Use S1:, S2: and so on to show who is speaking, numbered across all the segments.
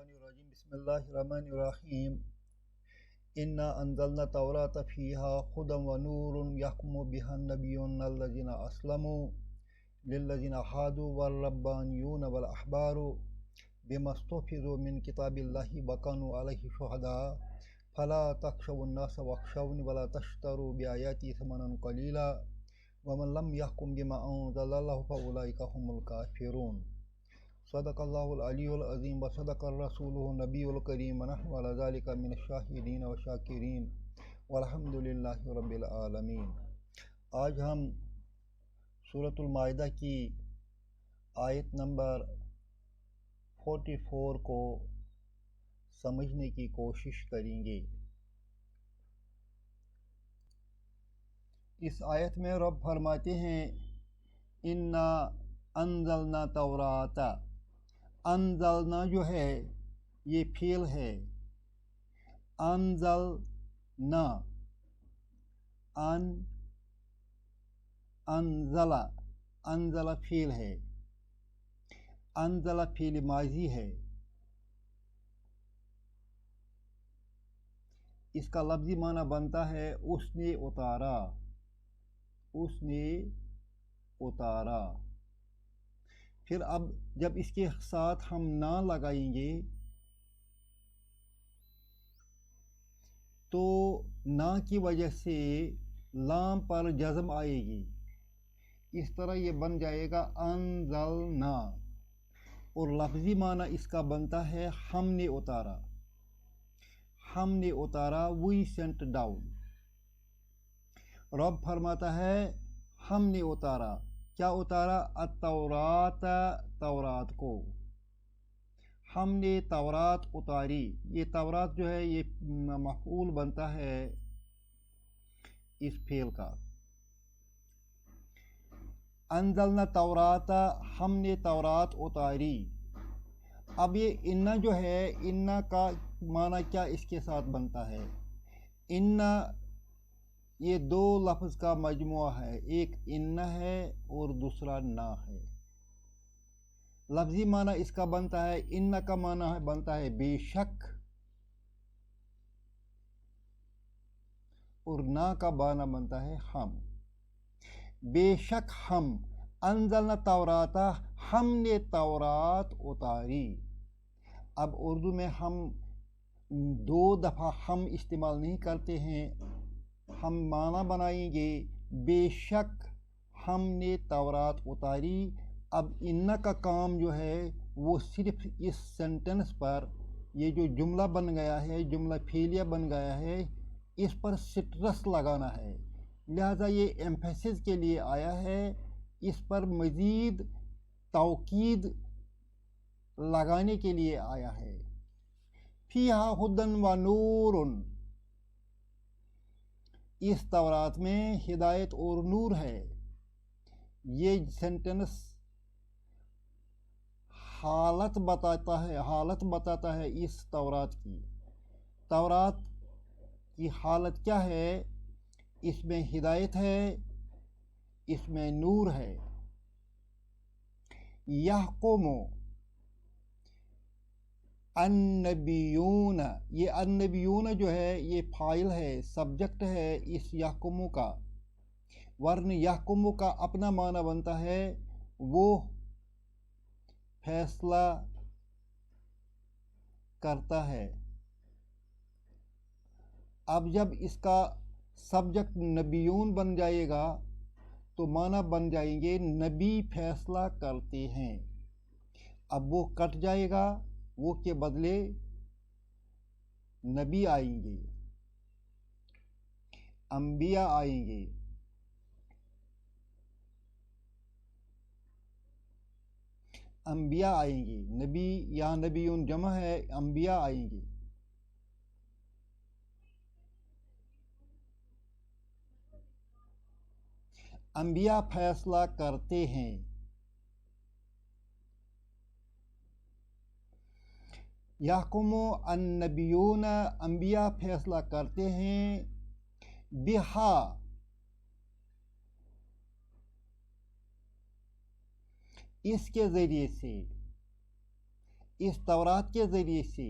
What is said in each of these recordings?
S1: الرجیم بسم اللہ الرحمن الرحیم انا انزلنا التوراۃ فیہا ھدی ونور یحکم بہا النبیون الذین اسلموا للذین ھادوا والربانیون والاحبار بما استحفظوا من کتاب اللہ وکانوا علیہ شہداء فلا تخشوا الناس واخشونی ولا تشتروا بآیاتی ثمنا قلیلا ومن لم یحکم بما انزل اللہ فاولئک هم الکافرون۔ صدق اللہ العلی العظیم و صدق الرسول النبی الکریم ونحن علی ذلک من الشاہدین و شاکرین والحمد للہ رب العالمین۔ آج ہم سورۃ المائدہ کی آیت نمبر 44 کو سمجھنے کی کوشش کریں گے۔ اس آیت میں رب فرماتے ہیں انا انزلنا توراۃ۔ انزلنا جو ہے یہ فعل ہے، انزلنا انزل فعل ہے، انزل فعل ماضی ہے۔ اس کا لفظی معنی بنتا ہے اس نے اتارا، اس نے اتارا۔ پھر اب جب اس کے ساتھ ہم نہ لگائیں گے تو نہ کی وجہ سے لام پر جزم آئے گی، اس طرح یہ بن جائے گا انزلنا، اور لفظی معنی اس کا بنتا ہے ہم نے اتارا، ہم نے اتارا، وی سینٹ ڈاؤن۔ رب فرماتا ہے ہم نے اتارا، کیا اتارا؟ التورات، تورات کو، ہم نے تورات اتاری۔ یہ تورات جو ہے یہ مفعول بنتا ہے اس فعل کا۔ انزلنا تورات، ہم نے تورات اتاری۔ اب یہ انا جو ہے، انا کا معنی کیا اس کے ساتھ بنتا ہے؟ انا یہ دو لفظ کا مجموعہ ہے، ایک ان ہے اور دوسرا نہ ہے۔ لفظی معنی اس کا بنتا ہے، ان کا معنی بنتا ہے بے شک، اور نہ کا معنی بنتا ہے ہم۔ بے شک ہم، انزلنا توراۃ، ہم نے تورات اتاری۔ اب اردو میں ہم دو دفعہ ہم استعمال نہیں کرتے ہیں، ہم معنی بنائیں گے بے شک ہم نے تورات اتاری۔ اب ان کا کام جو ہے وہ صرف اس سینٹنس پر، یہ جو جملہ بن گیا ہے، جملہ فعلیہ بن گیا ہے، اس پر سٹرس لگانا ہے، لہذا یہ ایمفیسس کے لیے آیا ہے، اس پر مزید تاکید لگانے کے لیے آیا ہے۔ فیہا ھدی ونور، اس تورات میں ہدایت اور نور ہے۔ یہ سینٹنس حالت بتاتا ہے اس تورات کی۔ تورات کی حالت کیا ہے؟ اس میں ہدایت ہے، اس میں نور ہے۔ یحکم النبیون، یہ النبیون جو ہے یہ فاعل ہے، سبجیکٹ ہے اس یحکم کا، ورنہ یحکم کا اپنا معنی بنتا ہے وہ فیصلہ کرتا ہے۔ اب جب اس کا سبجیکٹ نبیون بن جائے گا تو معنی بن جائیں گے نبی فیصلہ کرتے ہیں۔ اب وہ کٹ جائے گا، وہ کے بدلے نبی آئیں گے، انبیاء آئیں گے۔ انبیاء آئیں گے، نبی یا نبیون جمع ہے، انبیاء آئیں گے۔ انبیاء فیصلہ کرتے ہیں۔ یحکم النبیون، انبیاء فیصلہ کرتے ہیں، بہا، اس کے ذریعے سے، इस तौरात के ज़रिए से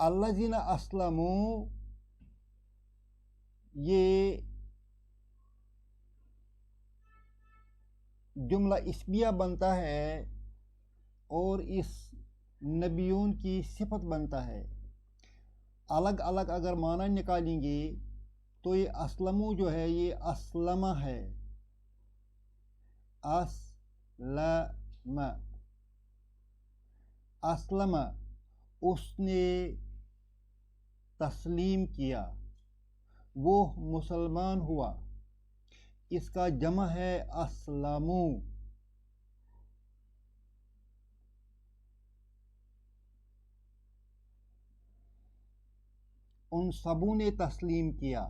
S1: अल्लज़ीना अस्लमू ये जुमला इस्मिया बनता है और इस नबियों की सिफत बनता है। अलग अलग अगर माना निकालेंगे तो ये अस्लमू जो है ये अस्लमा है, अस्लमा, अस्लमा उसने तस्लीम किया, वो मुसलमान हुआ। इसका जमा है अस्लमू। उन सबों ने तस्लीम किया।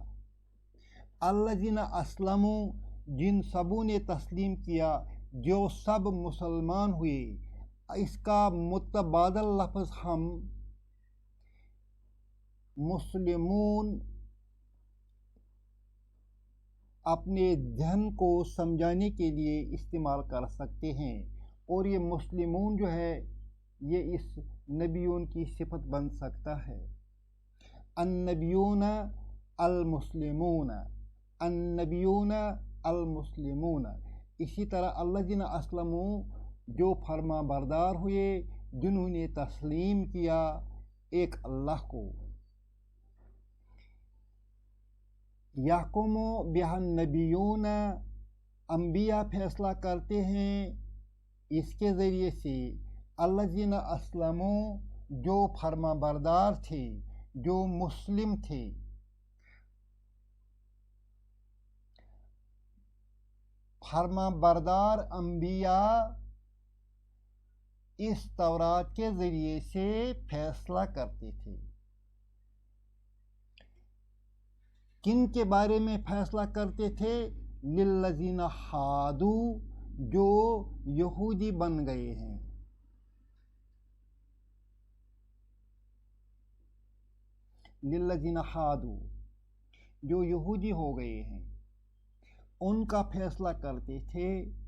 S1: अल्लज़ीना अस्लमू जिन सबों ने तस्लीम किया, जो सब मुसलमान हुए। इसका मुतबादल लफ्ज़ हम मुस्लिमून अपने जहन को समझाने के लिए इस्तेमाल कर सकते हैं, और ये मुस्लिमून जो है ये इस नबियों की सिफत बन सकता है। अन्नबियून अल-मुस्लिमून, अन्नबियून अल-मुस्लिमून। इसी तरह अल्लज़ीना अस्लमू जो फरमा बरदार हुए, जिन्होंने तस्लीम किया एक अल्लाह को। यहकुमु बिहन नबियून, अंबिया फैसला करते हैं इसके ज़रिए से। अल्लज़ीना अस्लमू जो फरमा बरदार थे, जो मुस्लिम थे। फरमा बरदार अंबिया इस तौरात के ज़रिए से फैसला करते थे। किन के बारे में फैसला करते थे? लिल्लज़ीना हादू जो यहूदी बन गए हैं। लिल्लज़ीना हादू जो यहूदी हो गए हैं, उनका फैसला करते थे।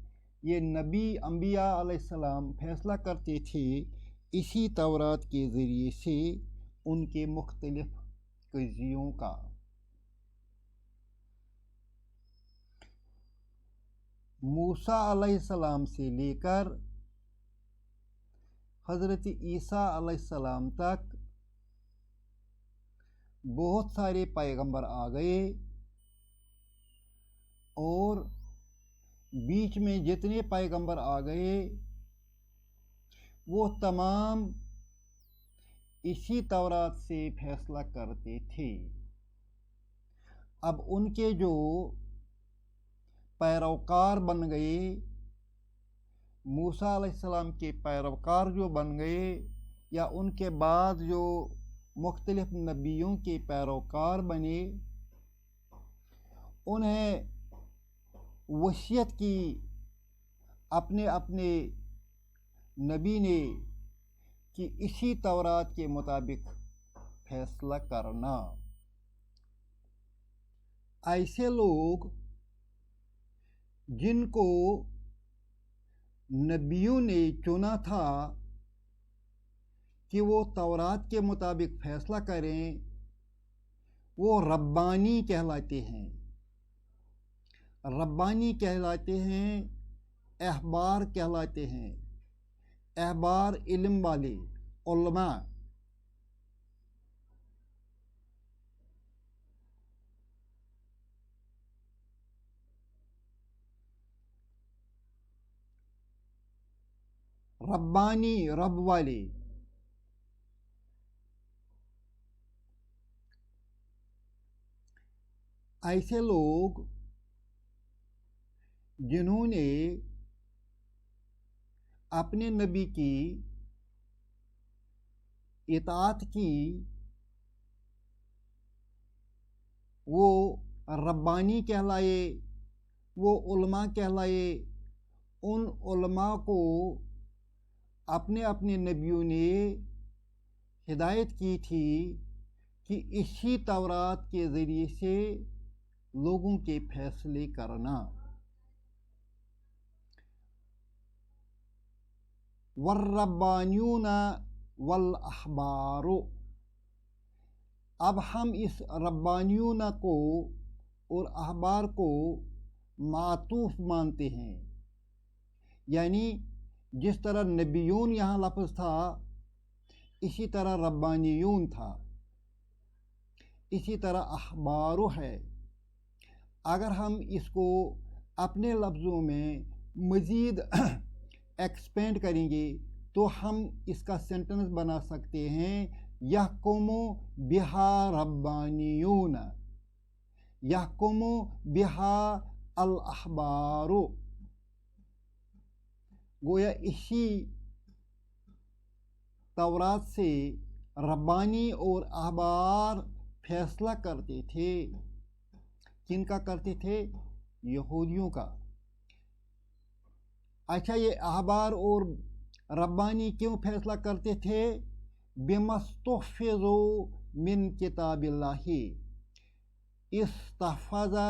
S1: ये नबी अंबिया अलैहिस्सलाम फैसला करते थे इसी तौरात के ज़रिए से उनके मुख्तलिफ क़ज़ियों का। मूसा अलैहिस्सलाम से लेकर हज़रत ईसा अलैहिस्सलाम तक बहुत सारे पैगंबर आ गए, और बीच में जितने पैगंबर आ गए वो तमाम इसी तौरात से फैसला करते थे। अब उनके जो पैरोकार बन गए, मूसा अलैहिस्सलाम के पैरोकार जो बन गए, या उनके बाद जो मुख्तलिफ नबियों के पैरोकार बने, उन्हें वसीयत की अपने अपने नबी ने कि इसी तौरात के मुताबिक फैसला करना। ऐसे लोग जिनको नबियों ने चुना था कि वो तौरात के मुताबिक फैसला करें, वो रब्बानी कहलाते हैं। रब्बानी कहलाते हैं, अहबार कहलाते हैं। अहबार इल्म वाले, उलमा। रब्बानी रब वाले। ऐसे लोग जिन्होंने अपने नबी की इताअत की, वो रब्बानी कहलाए, वो उलमा कहलाए। उन उलमा को अपने अपने नबियों ने हिदायत की थी कि इसी तौरात के ज़रिए से लोगों के फैसले करना। वर्रब्बानियून वल अहबारो। अब हम इस रब्बानियून को और अहबार को मातूफ मानते हैं, यानी जिस तरह नबियून यहाँ लफ्ज़ था इसी तरह रब्बानियून था, इसी तरह अहबारो है। अगर हम इसको अपने लफ्ज़ों में मज़ीद एक्सपेंड करेंगे तो हम इसका सेंटेंस बना सकते हैं यहकुमु बिहा रब्बानियून, यहकुमु बिहा अल अहबारो। गोया इसी तौरात से रब्बानी और अहबार फैसला करते थे। किनका करते थे? यहूदियों का। अच्छा, ये अहबार और रब्बानी क्यों फैसला करते थे? बिमस्तहफ़िज़ू मिन किताबिल्लाहि। इस्तहफ़ज़ा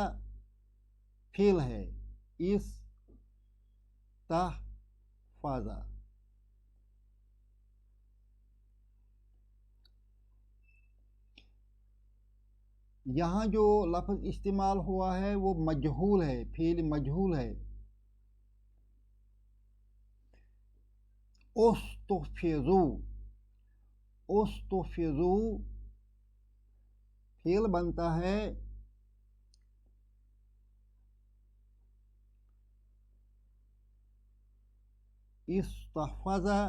S1: फ़ेल है, इस्तहफ़ज़ा। यहाँ जो लफ्ज़ इस्तेमाल हुआ है वो मजहूल है, फ़ेल मजहूल है। उस्तहफ़िज़ू, उस्तहफ़िज़ू फ़ेल बनता है इस्तहफ़ज़ा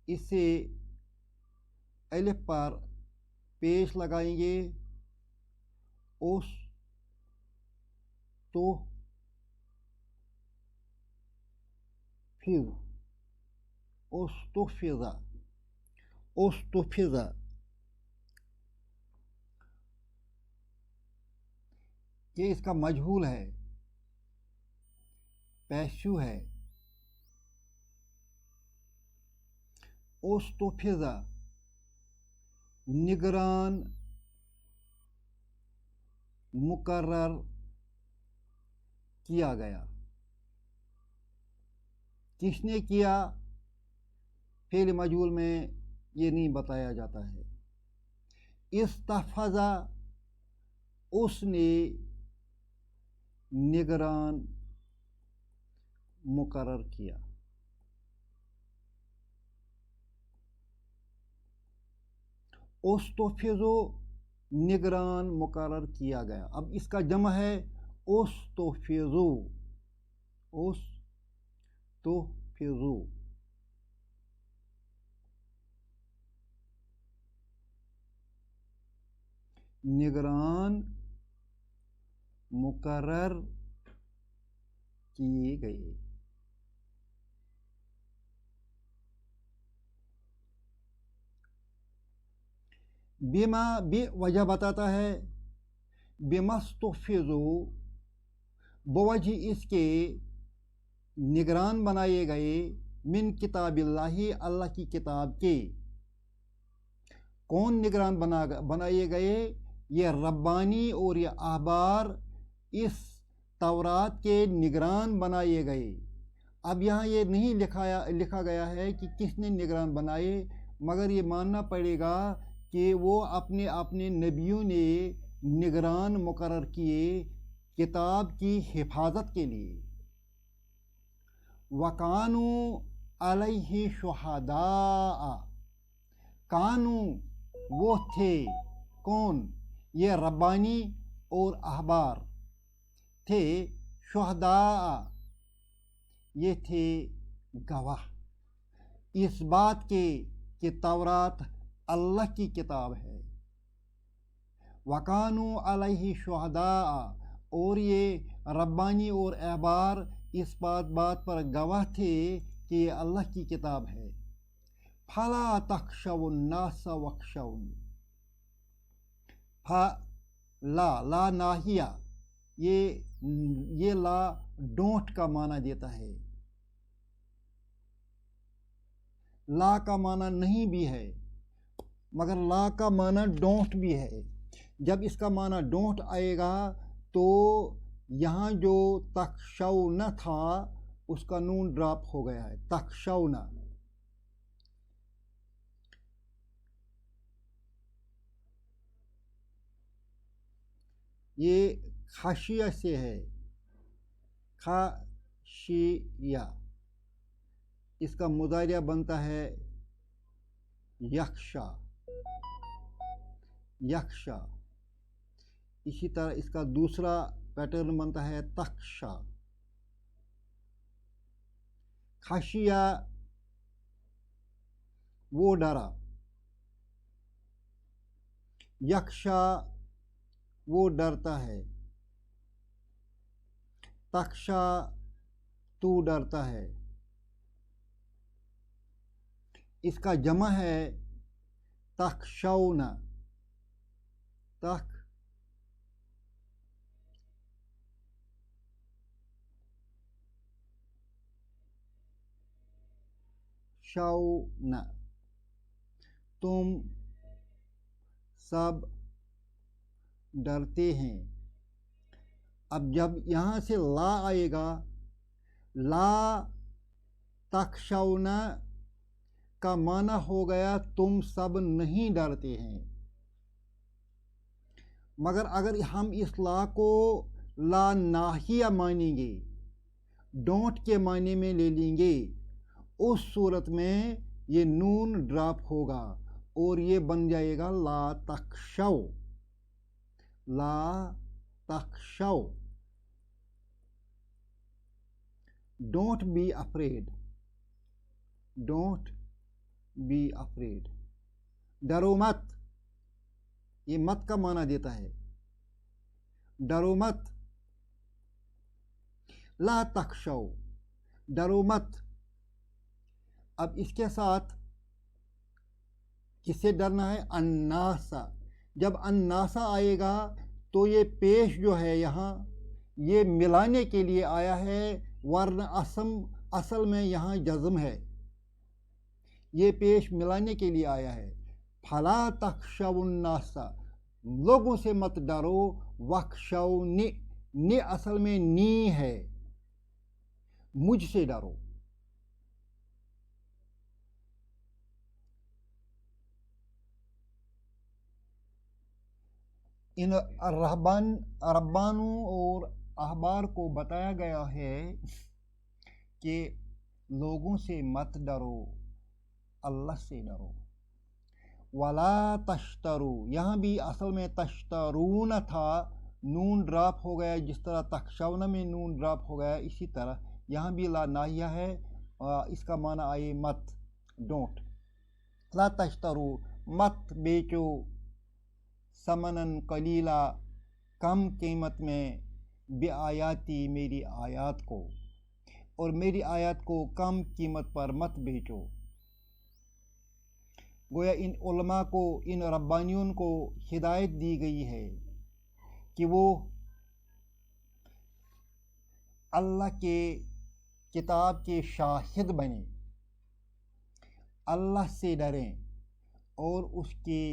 S1: इसे अलिफ पर पेश लगाएंगे, उस तो फिर उस्तुफ़िज़ा, उस्तुफ़िज़ा। ये इसका मजहूल है, पैशू है। उस्तुफ़िज़ा निगरान मुकर्रर किया गया। किसने किया? फ़ेल मजहूल में ये नहीं बताया जाता है। इस्तहफ़ज़ा उसने निगरान मुकर्रर किया। उस्तुफ़िज़ू निगरान मुकर्रर किया गया। अब इसका जमा है उस्तुफ़िज़ू, उस्तुफ़िज़ू। निगरान मुकर्रर किए गए। बिमा भी वजह बताता है, बिमस्तुफ़िज़ू बवजह इसके निगरान बनाए गए, मिन किताबिल्लाहि अल्लाह की किताब के। कौन निगरान बनाए गए? ये रब्बानी और ये अहबार इस तौरात के निगरान बनाए गए। अब यहाँ ये नहीं लिखा गया है कि किसने निगरान बनाए, मगर ये मानना पड़ेगा कि वो अपने अपने नबियों ने निगरान मुकर्रर किए किताब की हिफाजत के लिए। वकानू अलैहि शुहदा, कानू वो थे, कौन? ये रब्बानी और अहबार थे, शुहदा ये थे गवाह इस बात के कि तौरात अल्लाह की किताब है। वकानू अलैहि शुहदा, और ये रब्बानी और अहबार इस बात पर गवाह थे कि ये अल्लाह की किताब है। फला तख्शउन नास वख्शउन, ला नाहिया, ये ला डोंट का माना देता है, ला का माना नहीं भी है। مگر لا کا معنی ڈونٹ بھی ہے. جب اس کا معنی ڈونٹ آئے گا تو یہاں جو تخشونا تھا اس کا نون ڈراپ ہو گیا ہے. تخشونا یہ خشیہ سے ہے. خشیہ اس کا مضارع بنتا ہے یخشا. یخشا. اسی طرح اس کا دوسرا پیٹرن بنتا ہے تخشا. خشیہ وہ ڈرا. یخشا وہ ڈرتا ہے. تخشا تو ڈرتا ہے. اس کا جمع ہے تخشونا. تخشونا. تم سب ڈرتے ہیں. اب جب یہاں سے لا آئے گا، لا تخشونا کا معنی ہو گیا تم سب نہیں ڈرتے ہیں. مگر اگر ہم اس لا کو لا ناہیہ مانیں گے، ڈونٹ کے معنی میں لے لیں گے، اس صورت میں یہ نون ڈراپ ہوگا اور یہ بن جائے گا لا تخشو. لا تخشو. Don't be afraid. Don't be afraid. ڈرو مت. یہ مت کا معنی دیتا ہے. ڈرو مت. لا تخشو. ڈرو مت. اب اس کے ساتھ کس سے ڈرنا ہے؟ الناسا. جب الناسا آئے گا تو یہ پیش جو ہے یہاں یہ ملانے کے لیے آیا ہے، ورنہ اصل میں یہاں جزم ہے. یہ پیش ملانے کے لیے آیا ہے. فلا تخشوا الناس. لوگوں سے مت ڈرو. وخشونی. نی اصل میں نی ہے. مجھ سے ڈرو. ان رہبانوں اور احبار کو بتایا گیا ہے کہ لوگوں سے مت ڈرو، اللہ سے ڈرو. ولا تشترو. یہاں بھی اصل میں تشترون تھا، نون ڈراپ ہو گیا. جس طرح تخشونا میں نون ڈراپ ہو گیا، اسی طرح یہاں بھی لا ناہیہ ہے. اس کا معنی آئے مت، ڈونٹ. لا تشترو. مت بیچو. ثمناً قلیلا. کم قیمت میں. بآیاتی. میری آیات کو. اور میری آیات کو کم قیمت پر مت بیچو. گویا ان علماء کو، ان ربانیون کو ہدایت دی گئی ہے کہ وہ اللہ کے کتاب کے شاہد بنیں، اللہ سے ڈریں اور اس کی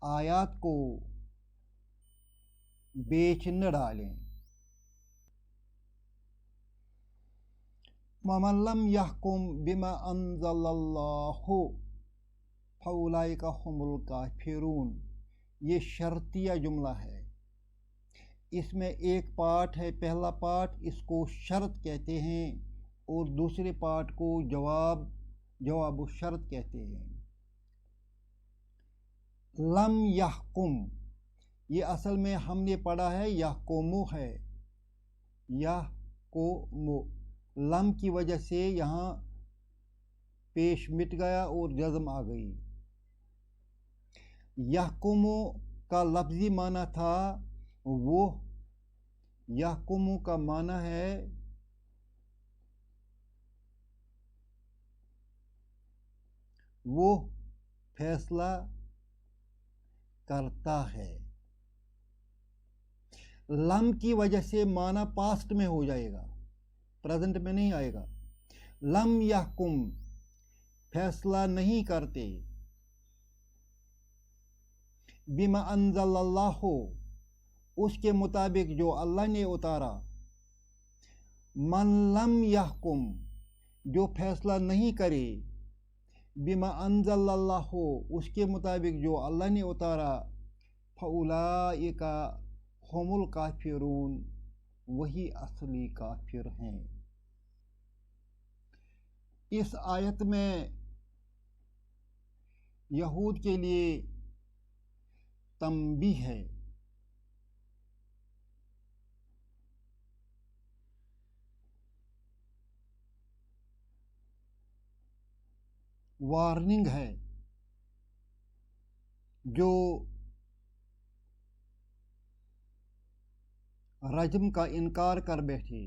S1: آیات کو بیچ نہ ڈالیں. وَمَن لَّمْ يَحْكُم بِمَا أَنزَلَ اللَّهُ فَأُولَٰئِكَ هُمُ الْكَافِرُونَ. یہ شرطیہ جملہ ہے. اس میں ایک پارٹ ہے، پہلا پارٹ اس کو شرط کہتے ہیں اور دوسرے پارٹ کو جواب الشرط کہتے ہیں. لم یحکم. یہ اصل میں ہم نے پڑھا ہے یحکمو ہے. یحکمو. لم کی وجہ سے یہاں پیش مٹ گیا اور جزم آ گئی. یحکمو کا لفظی معنی تھا وہ. یحکمو کا معنی ہے وہ فیصلہ کرتا ہے. لم کی وجہ سے معنی پاسٹ میں ہو جائے گا، پریزنٹ میں نہیں آئے گا. لم یحکم. फैसला नहीं करते, बिमा अंज़लल्लाहु, उसके मुताबिक जो अल्लाह ने उतारा, मन लम यहकुम, जो फैसला नहीं करे, बिमा अंज़लल्लाहु, उसके मुताबिक जो अल्लाह ने उतारा, फउलाइका हुमुल काफिरून, वही असली काफिर हैं। इस आयत में यहूद के लिए तंबीह है। वार्निंग है, जो रज्म का इनकार कर बैठे,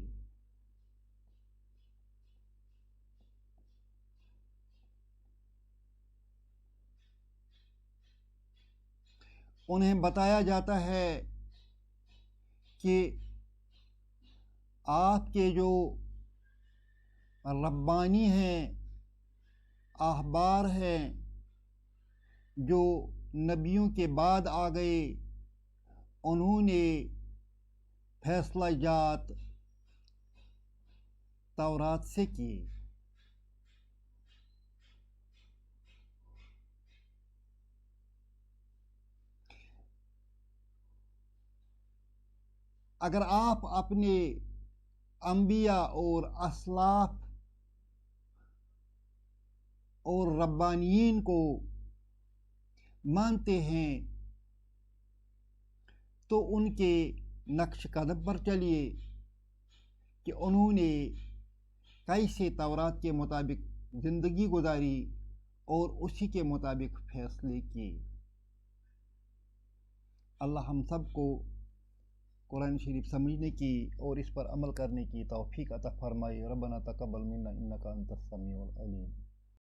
S1: उन्हें बताया जाता है कि आपके जो रब्बानी हैं, अहबार हैं, जो नबियों के बाद आ गए, उन्होंने फैसला जात तौरात से किए। अगर आप अपने अंबिया और असलाफ और रब्बानियीन को मानते हैं तो उनके नक्श कदम पर चलिए कि उन्होंने कैसे तौरात के मुताबिक ज़िंदगी गुजारी और उसी के मुताबिक फ़ैसले किए। अल्लाह हम सब को कुरान शरीफ समझने की और इस पर अमल करने की तौफीक अता फरमाए। रब्बना तक़ब्बल मिन्ना इन्नका अंतस समीउल अलीम।